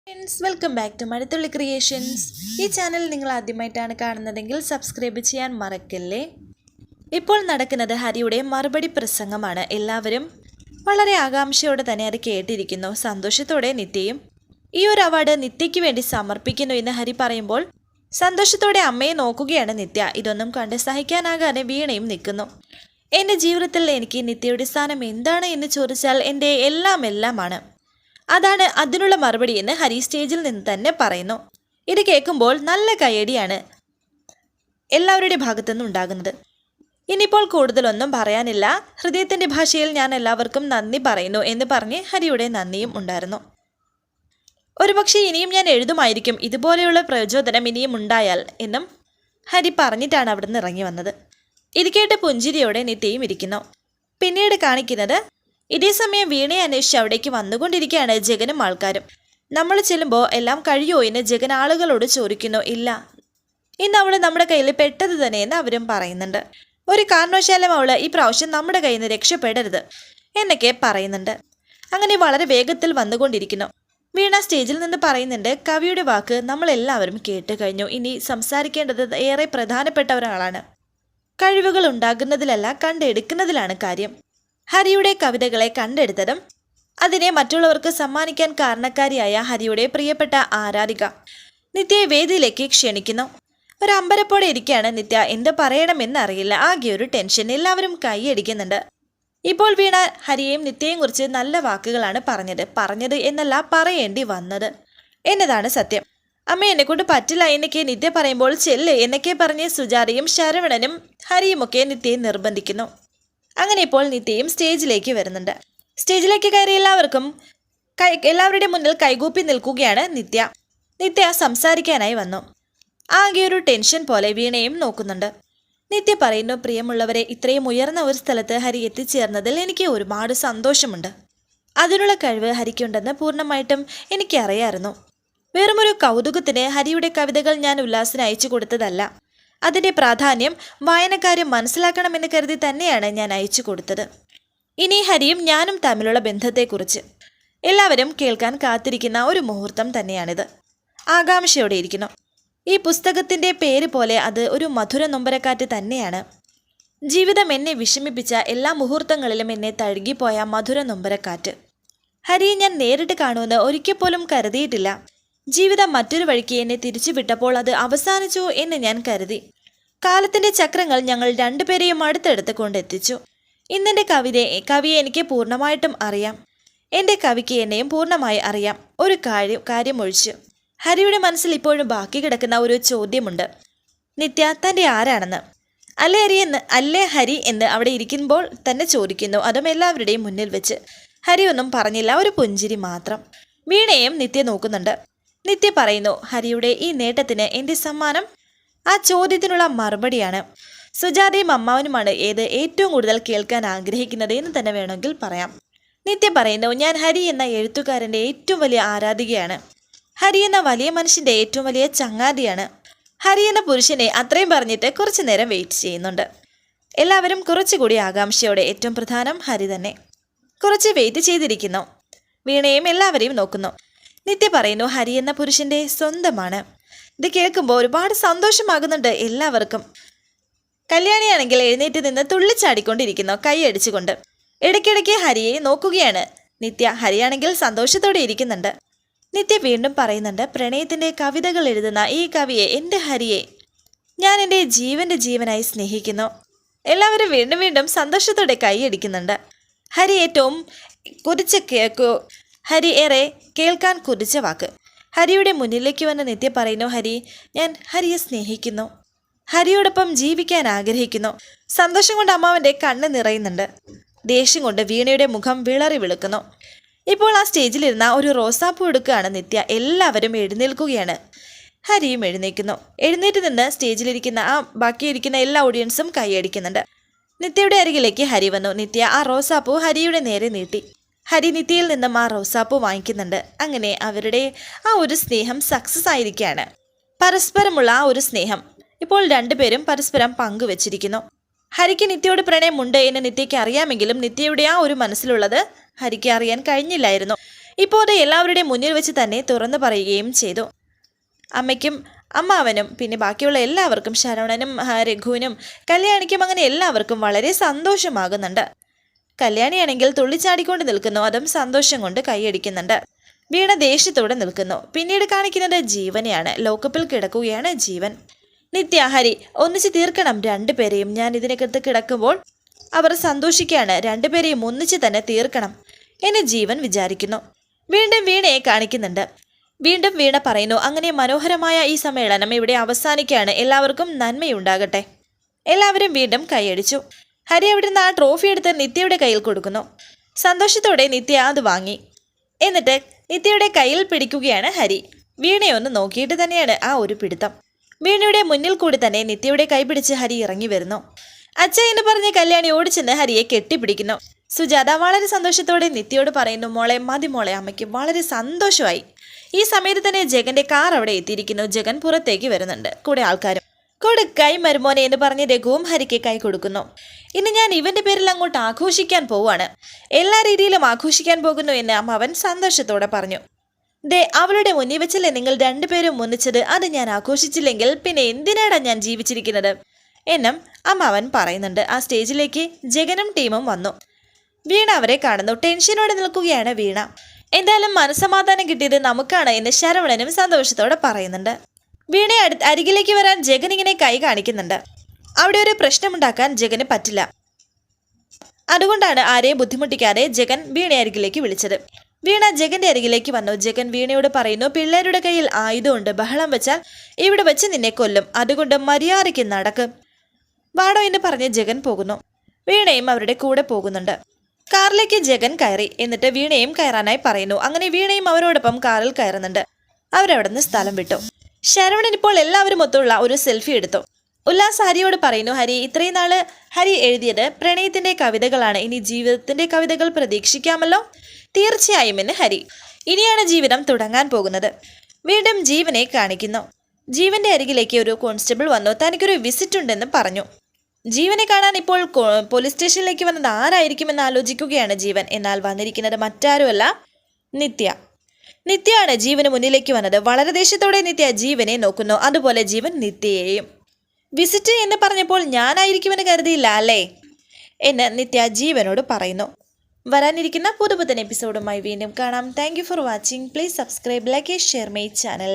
Friends, welcome back to Mazhathulli creations. ഈ channel നിങ്ങൾ ആദ്യമായിട്ടാണ് കാണുന്നതെങ്കിൽ സബ്സ്ക്രൈബ് ചെയ്യാൻ മറക്കല്ലേ. ഇപ്പോൾ നടക്കുന്നത് ഹരിയുടെ മറുപടി പ്രസംഗമാണ്. എല്ലാവരും വളരെ ആകാംക്ഷയോടെ തന്നെ അത് കേട്ടിരിക്കുന്നു. സന്തോഷത്തോടെ നിത്യയും ഈ ഒരു അവാർഡ് നിത്യയ്ക്ക് വേണ്ടി സമർപ്പിക്കുന്നു എന്ന് ഹരി പറയുമ്പോൾ സന്തോഷത്തോടെ അമ്മയെ നോക്കുകയാണ് നിത്യ. ഇതൊന്നും കണ്ട് സഹിക്കാനാകാതെ വീണയും നിൽക്കുന്നു. എൻ്റെ ജീവിതത്തിൽ എനിക്ക് നിത്യയുടെ സ്ഥാനം എന്താണ് എന്ന് ചോദിച്ചാൽ എൻ്റെ എല്ലാമാണ്. അതാണ് അതിനുള്ള മറുപടി എന്ന് ഹരി സ്റ്റേജിൽ നിന്ന് തന്നെ പറയുന്നു. ഇത് കേൾക്കുമ്പോൾ നല്ല കയ്യടിയാണ് എല്ലാവരുടെ ഭാഗത്തുനിന്നും ഉണ്ടാകുന്നത്. ഇനിയിപ്പോൾ കൂടുതലൊന്നും പറയാനില്ല. ഹൃദയത്തിൻ്റെ ഭാഷയിൽ ഞാൻ എല്ലാവർക്കും നന്ദി പറയുന്നു എന്ന് പറഞ്ഞ് ഹരിയുടെ നന്ദിയും ഉണ്ടായിരുന്നു. ഒരുപക്ഷെ ഇനിയും ഞാൻ എഴുതുമായിരിക്കും, ഇതുപോലെയുള്ള പ്രചോദനം ഇനിയും ഉണ്ടായാൽ എന്നും ഹരി പറഞ്ഞിട്ടാണ് അവിടെ നിന്ന് ഇറങ്ങി വന്നത്. ഇത് കേട്ട് പുഞ്ചിരിയോടെ നിത്യയും ഇരിക്കുന്നു. പിന്നീട് കാണിക്കുന്നത് ഇതേ സമയം വീണയെ അന്വേഷിച്ച് അവിടേക്ക് വന്നുകൊണ്ടിരിക്കുകയാണ് ജഗനും ആൾക്കാരും. നമ്മൾ ചെല്ലുമ്പോൾ എല്ലാം കഴിയുമോ എന്ന് ജഗൻ ആളുകളോട് ചോദിക്കുന്നു. ഇല്ല, ഇന്ന് അവൾ നമ്മുടെ കയ്യിൽ പെട്ടത് തന്നെ എന്ന് അവരും പറയുന്നുണ്ട്. ഒരു കാരണവശാലും അവൾ ഈ പ്രാവശ്യം നമ്മുടെ കയ്യിൽ നിന്ന് രക്ഷപ്പെടരുത് എന്നൊക്കെ പറയുന്നുണ്ട്. അങ്ങനെ വളരെ വേഗത്തിൽ വന്നുകൊണ്ടിരിക്കുന്നു. വീണ സ്റ്റേജിൽ നിന്ന് പറയുന്നുണ്ട്, കവിയുടെ വാക്ക് നമ്മളെല്ലാവരും കേട്ട് കഴിഞ്ഞു. ഇനി സംസാരിക്കേണ്ടത് ഏറെ പ്രധാനപ്പെട്ട ഒരാളാണ്. കഴിവുകൾ ഉണ്ടാകുന്നതിലല്ല കണ്ടെടുക്കുന്നതിലാണ് കാര്യം. ഹരിയുടെ കവിതകളെ കണ്ടെടുത്തതും അതിനെ മറ്റുള്ളവർക്ക് സമ്മാനിക്കാൻ കാരണക്കാരിയായ ഹരിയുടെ പ്രിയപ്പെട്ട ആരാധിക നിത്യയെ വേദിയിലേക്ക് ക്ഷണിക്കുന്നു. ഒരു അമ്പരപ്പോടെ ഇരിക്കുകയാണ് നിത്യ. എന്ത് പറയണമെന്നറിയില്ല, ആകെ ഒരു ടെൻഷൻ. എല്ലാവരും കൈയടിക്കുന്നുണ്ട്. ഇപ്പോൾ വീണ ഹരിയെയും നിത്യയെയും കുറിച്ച് നല്ല വാക്കുകളാണ് പറഞ്ഞത് എന്നല്ല പറയേണ്ടി വന്നത് എന്നതാണ് സത്യം. അമ്മ എന്നെക്കൊണ്ട് പറ്റില്ല എന്നൊക്കെ നിത്യ പറയുമ്പോൾ ചെല്ല് എന്നൊക്കെ പറഞ്ഞ് സുജാതയും ശരവണനും ഹരിയുമൊക്കെ നിത്യയെ നിർബന്ധിക്കുന്നു. അങ്ങനെ ഇപ്പോൾ നിത്യയും സ്റ്റേജിലേക്ക് വരുന്നുണ്ട്. സ്റ്റേജിലേക്ക് കയറി എല്ലാവരുടെ മുന്നിൽ കൈകൂപ്പി നിൽക്കുകയാണ് നിത്യ സംസാരിക്കാനായി വന്നു. ആകെ ഒരു ടെൻഷൻ പോലെ വീണയും നോക്കുന്നുണ്ട്. നിത്യ പറയുന്നു, പ്രിയമുള്ളവരെ, ഇത്രയും ഉയർന്ന ഒരു സ്ഥലത്ത് ഹരി എത്തിച്ചേർന്നതിൽ എനിക്ക് ഒരുപാട് സന്തോഷമുണ്ട്. അതിനുള്ള കഴിവ് ഹരിക്കുണ്ടെന്ന് പൂർണ്ണമായിട്ടും എനിക്കറിയാമായിരുന്നു. വെറുമൊരു കൗതുകത്തിന് ഹരിയുടെ കവിതകൾ ഞാൻ ഉല്ലാസിന് അയച്ചു കൊടുത്തതല്ല. അതിൻ്റെ പ്രാധാന്യം വായനക്കാരും മനസ്സിലാക്കണമെന്ന് കരുതി തന്നെയാണ് ഞാൻ അയച്ചു കൊടുത്തത്. ഇനി ഹരിയും ഞാനും തമ്മിലുള്ള ബന്ധത്തെക്കുറിച്ച് എല്ലാവരും കേൾക്കാൻ കാത്തിരിക്കുന്ന ഒരു മുഹൂർത്തം തന്നെയാണിത്. ആകാംക്ഷയോടെ ഇരിക്കുന്നു. ഈ പുസ്തകത്തിൻ്റെ പേര് പോലെ അത് ഒരു മധുര നൊമ്പരക്കാറ്റ് തന്നെയാണ്. ജീവിതം എന്നെ വിഷമിപ്പിച്ച എല്ലാ മുഹൂർത്തങ്ങളിലും എന്നെ തഴുകിപ്പോയ മധുര നൊമ്പരക്കാറ്റ്. ഹരിയെ ഞാൻ നേരിട്ട് കാണുമെന്ന് ഒരിക്കൽ പോലും കരുതിയിട്ടില്ല. ജീവിതം മറ്റൊരു വഴിക്ക് എന്നെ തിരിച്ചുവിട്ടപ്പോൾ അത് അവസാനിച്ചു എന്ന് ഞാൻ കരുതി. കാലത്തിൻ്റെ ചക്രങ്ങൾ ഞങ്ങൾ രണ്ടുപേരെയും അടുത്തടുത്ത് കൊണ്ടെത്തിച്ചു. ഇന്നെൻ്റെ കവിയെ എനിക്ക് പൂർണ്ണമായിട്ടും അറിയാം. എൻ്റെ കവിക്ക് എന്നെയും പൂർണ്ണമായി അറിയാം. ഒരു കാര്യം ഒഴിച്ച് ഹരിയുടെ മനസ്സിൽ ഇപ്പോഴും ബാക്കി കിടക്കുന്ന ഒരു ചോദ്യമുണ്ട്. നിത്യ തൻ്റെ ആരാണെന്ന്. അല്ലേ ഹരി എന്ന് അവിടെ ഇരിക്കുമ്പോൾ തന്നെ ചോദിക്കുന്നു. അതും എല്ലാവരുടെയും മുന്നിൽ വെച്ച്. ഹരി ഒന്നും പറഞ്ഞില്ല, ഒരു പുഞ്ചിരി മാത്രം. വീണയും നിത്യ നോക്കുന്നുണ്ട്. നിത്യ പറയുന്നു, ഹരിയുടെ ഈ നേട്ടത്തിന് എൻ്റെ സമ്മാനം ആ ചോദ്യത്തിനുള്ള മറുപടിയാണ്. സുജാതയും അമ്മാവനുമാണ് ഏറ്റവും കൂടുതൽ കേൾക്കാൻ ആഗ്രഹിക്കുന്നത് എന്ന് തന്നെ വേണമെങ്കിൽ പറയാം. നിത്യ പറയുന്നു, ഞാൻ ഹരി എന്ന എഴുത്തുകാരൻ്റെ ഏറ്റവും വലിയ ആരാധികയാണ്. ഹരി എന്ന വലിയ മനുഷ്യൻ്റെ ഏറ്റവും വലിയ ചങ്ങാതിയാണ്. ഹരി എന്ന പുരുഷനെ അത്രയും പറഞ്ഞിട്ട് കുറച്ചു നേരം വെയിറ്റ് ചെയ്യുന്നുണ്ട്. എല്ലാവരും കുറച്ചുകൂടി ആകാംക്ഷയോടെ. ഏറ്റവും പ്രധാനം ഹരി തന്നെ. കുറച്ച് വെയിറ്റ് ചെയ്തിരിക്കുന്നു. വീണയും എല്ലാവരെയും നോക്കുന്നു. നിത്യ പറയുന്നു, ഹരി എന്ന പുരുഷൻ്റെ സ്വന്തമാണ്. ഇത് കേൾക്കുമ്പോൾ ഒരുപാട് സന്തോഷമാകുന്നുണ്ട് എല്ലാവർക്കും. കല്യാണിയാണെങ്കിൽ എഴുന്നേറ്റ് നിന്ന് തുള്ളിച്ചാടിക്കൊണ്ടിരിക്കുന്നു, കൈയടിച്ചുകൊണ്ട്. ഇടയ്ക്കിടയ്ക്ക് ഹരിയെ നോക്കുകയാണ് നിത്യ. ഹരിയാണെങ്കിൽ സന്തോഷത്തോടെ ഇരിക്കുന്നുണ്ട്. നിത്യ വീണ്ടും പറയുന്നുണ്ട്, പ്രണയത്തിൻ്റെ കവിതകൾ എഴുതുന്ന ഈ കവിയെ, എൻ്റെ ഹരിയെ ഞാൻ എൻ്റെ ജീവനായി സ്നേഹിക്കുന്നു. എല്ലാവരും വീണ്ടും സന്തോഷത്തോടെ കൈയടിക്കുന്നുണ്ട്. ഹരി ഏറെ കേൾക്കാൻ കുതിച്ച വാക്ക്. ഹരിയുടെ മുന്നിലേക്ക് വന്ന് നിത്യ പറയുന്നു, ഞാൻ ഹരിയെ സ്നേഹിക്കുന്നു. ഹരിയോടൊപ്പം ജീവിക്കാൻ ആഗ്രഹിക്കുന്നു. സന്തോഷം കൊണ്ട് അമ്മാവൻ്റെ കണ്ണ് നിറയുന്നുണ്ട്. ദേഷ്യം കൊണ്ട് വീണയുടെ മുഖം വിളറി വിളുക്കുന്നു. ഇപ്പോൾ ആ സ്റ്റേജിലിരുന്ന ഒരു റോസാപ്പൂ എടുക്കുകയാണ് നിത്യ. എല്ലാവരും എഴുന്നേൽക്കുകയാണ്. ഹരിയും എഴുന്നേൽക്കുന്നു. എഴുന്നേറ്റ് നിന്ന് സ്റ്റേജിലിരിക്കുന്ന ബാക്കിയിരിക്കുന്ന എല്ലാ ഓഡിയൻസും കൈയടിക്കുന്നുണ്ട്. നിത്യയുടെ അരികിലേക്ക് ഹരി വന്നു. നിത്യ ആ റോസാപ്പൂ ഹരിയുടെ നേരെ നീട്ടി. ഹരി നിത്യയിൽ നിന്നും ആ റോസാപ്പൂ വാങ്ങിക്കുന്നുണ്ട്. അങ്ങനെ അവരുടെ ആ ഒരു സ്നേഹം സക്സസ് ആയിരിക്കുകയാണ്. പരസ്പരമുള്ള ആ ഒരു സ്നേഹം ഇപ്പോൾ രണ്ടുപേരും പരസ്പരം പങ്കുവച്ചിരിക്കുന്നു. ഹരിക്ക് നിത്യയോട് പ്രണയമുണ്ട് എന്ന് നിത്യയ്ക്ക് അറിയാമെങ്കിലും നിത്യയുടെ ആ ഒരു മനസ്സിലുള്ളത് ഹരിക്ക് അറിയാൻ കഴിഞ്ഞില്ലായിരുന്നു. ഇപ്പോൾ അത് എല്ലാവരുടെയും മുന്നിൽ വെച്ച് തന്നെ തുറന്നു പറയുകയും ചെയ്തു. അമ്മയ്ക്കും അമ്മാവനും പിന്നെ ബാക്കിയുള്ള എല്ലാവർക്കും, ശരവണനും രഘുവിനും കല്യാണിക്കും അങ്ങനെ എല്ലാവർക്കും വളരെ സന്തോഷമാകുന്നുണ്ട്. കല്യാണിയാണെങ്കിൽ തുള്ളിച്ചാടിക്കൊണ്ട് നിൽക്കുന്നു, അതും സന്തോഷം കൊണ്ട് കൈയടിക്കുന്നുണ്ട്. വീണ ദേഷ്യത്തോടെ നിൽക്കുന്നു. പിന്നീട് കാണിക്കുന്നത് ജീവനെയാണ്. ലോക്കപ്പിൽ കിടക്കുകയാണ് ജീവൻ. നിത്യ, ഹരി ഒന്നിച്ച് തീർക്കണം രണ്ടുപേരെയും. ഞാൻ ഇതിനകത്ത് കിടക്കുമ്പോൾ അവർ സന്തോഷിക്കുകയാണ്. രണ്ടുപേരെയും ഒന്നിച്ച് തന്നെ തീർക്കണം എന്ന് ജീവൻ വിചാരിക്കുന്നു. വീണ്ടും വീണയെ കാണിക്കുന്നുണ്ട്. വീണ്ടും വീണ പറയുന്നു, അങ്ങനെ മനോഹരമായ ഈ സമ്മേളനം ഇവിടെ അവസാനിക്കുകയാണ്. എല്ലാവർക്കും നന്മയുണ്ടാകട്ടെ. എല്ലാവരും വീണ്ടും കൈയടിച്ചു. ഹരി അവിടുന്ന് ആ ട്രോഫി എടുത്ത് നിത്യയുടെ കയ്യിൽ കൊടുക്കുന്നു. സന്തോഷത്തോടെ നിത്യ അത് വാങ്ങി. എന്നിട്ട് നിത്യയുടെ കയ്യിൽ പിടിക്കുകയാണ് ഹരി. വീണയൊന്ന് നോക്കിയിട്ട് തന്നെയാണ് ആ ഒരു പിടുത്തം. വീണയുടെ മുന്നിൽ കൂടി തന്നെ നിത്യയുടെ കൈ പിടിച്ച് ഹരി ഇറങ്ങി വരുന്നു. അച്ഛ എന്ന് പറഞ്ഞ് കല്യാണി ഓടിച്ചെന്ന് ഹരിയെ കെട്ടിപ്പിടിക്കുന്നു. സുജാത വളരെ സന്തോഷത്തോടെ നിത്യയോട് പറയുന്നു, മോളെ മതി മോളെ, അമ്മയ്ക്ക് വളരെ സന്തോഷമായി. ഈ സമയത്ത് തന്നെ ജഗന്റെ കാർ അവിടെ എത്തിയിരിക്കുന്നു. ജഗൻ പുറത്തേക്ക് വരുന്നുണ്ട്, കൂടെ ആൾക്കാരും. കൊടുക്കൈ മരുമോനെ എന്ന് പറഞ്ഞ് രഘുവും ഹരിക്ക് കൈ കൊടുക്കുന്നു. ഇനി ഞാൻ ഇവന്റെ പേരിൽ അങ്ങോട്ട് ആഘോഷിക്കാൻ പോവാണ്, എല്ലാ രീതിയിലും ആഘോഷിക്കാൻ പോകുന്നു എന്ന് അവൻ സന്തോഷത്തോടെ പറഞ്ഞു. ദേ, അവളുടെ മുന്നിൽ വെച്ചല്ലേ നിങ്ങൾ രണ്ടുപേരും ഒന്നിച്ചത്, അത് ഞാൻ ആഘോഷിച്ചില്ലെങ്കിൽ പിന്നെ എന്തിനാടാ ഞാൻ ജീവിച്ചിരിക്കുന്നത് എന്നും അവൻ പറയുന്നുണ്ട്. ആ സ്റ്റേജിലേക്ക് ജഗനും ടീമും വന്നു. വീണ അവരെ കാണുന്നു. ടെൻഷനോടെ നിൽക്കുകയാണ് വീണ. എന്തായാലും മനസ്സമാധാനം കിട്ടിയത് നമുക്കാണ് എന്ന് ശരവണനും സന്തോഷത്തോടെ പറയുന്നുണ്ട്. വീണയെ അരികിലേക്ക് വരാൻ ജഗൻ ഇങ്ങനെ കൈ കാണിക്കുന്നുണ്ട്. അവിടെ ഒരു പ്രശ്നമുണ്ടാക്കാൻ ജഗന് പറ്റില്ല. അതുകൊണ്ടാണ് ആരെയും ബുദ്ധിമുട്ടിക്കാതെ ജഗൻ വീണയെ അരികിലേക്ക് വിളിച്ചത്. വീണ ജഗന്റെ അരികിലേക്ക് വന്നു. ജഗൻ വീണയോട് പറയുന്നു, പിള്ളേരുടെ കയ്യിൽ ആയുധമുണ്ട്, ബഹളം വെച്ചാൽ ഇവിടെ വെച്ച് നിന്നെ കൊല്ലും, അതുകൊണ്ട് മര്യാദയ്ക്ക് നടക്കും വാടോ എന്ന് പറഞ്ഞ് ജഗൻ പോകുന്നു. വീണയും അവരുടെ കൂടെ പോകുന്നുണ്ട്. കാറിലേക്ക് ജഗൻ കയറി. എന്നിട്ട് വീണയും കയറാനായി പറയുന്നു. അങ്ങനെ വീണയും അവരോടൊപ്പം കാറിൽ കയറുന്നുണ്ട്. അവരവിടെ നിന്ന് സ്ഥലം വിട്ടു. ശരവണൻ ഇപ്പോൾ എല്ലാവരും ഒത്തുള്ള ഒരു സെൽഫി എടുത്തു. ഉല്ലാസ് ഹരിയോട് പറയുന്നു, ഹരി ഇത്രയും നാള് ഹരി എഴുതിയത് പ്രണയത്തിന്റെ കവിതകളാണ്, ഇനി ജീവിതത്തിന്റെ കവിതകൾ പ്രതീക്ഷിക്കാമല്ലോ. തീർച്ചയായും എന്ന് ഹരി. ഇനിയാണ് ജീവിതം തുടങ്ങാൻ പോകുന്നത്. വീണ്ടും ജീവനെ കാണിക്കുന്നു. ജീവന്റെ അരികിലേക്ക് ഒരു കോൺസ്റ്റബിൾ വന്നു. തനിക്കൊരു വിസിറ്റ് ഉണ്ടെന്ന് പറഞ്ഞു. ജീവനെ കാണാൻ ഇപ്പോൾ പോലീസ് സ്റ്റേഷനിലേക്ക് വന്നത് ആരായിരിക്കുമെന്ന് ആലോചിക്കുകയാണ് ജീവൻ. എന്നാൽ വന്നിരിക്കുന്നത് മറ്റാരുമല്ല, നിത്യയാണ് ജീവന് മുന്നിലേക്ക് വന്നത്. വളരെ ദേഷ്യത്തോടെ നിത്യ ജീവനെ നോക്കുന്നു. അതുപോലെ ജീവൻ നിത്യയെയും. വിസിറ്റ് എന്ന് പറഞ്ഞപ്പോൾ ഞാനായിരിക്കുമെന്ന് കരുതിയില്ല അല്ലേ എന്ന് നിത്യ ജീവനോട് പറയുന്നു. വരാനിരിക്കുന്ന പുതുപുത്തൻ എപ്പിസോഡുമായി വീണ്ടും കാണാം. Thank you for watching. Please subscribe, like, share my channel.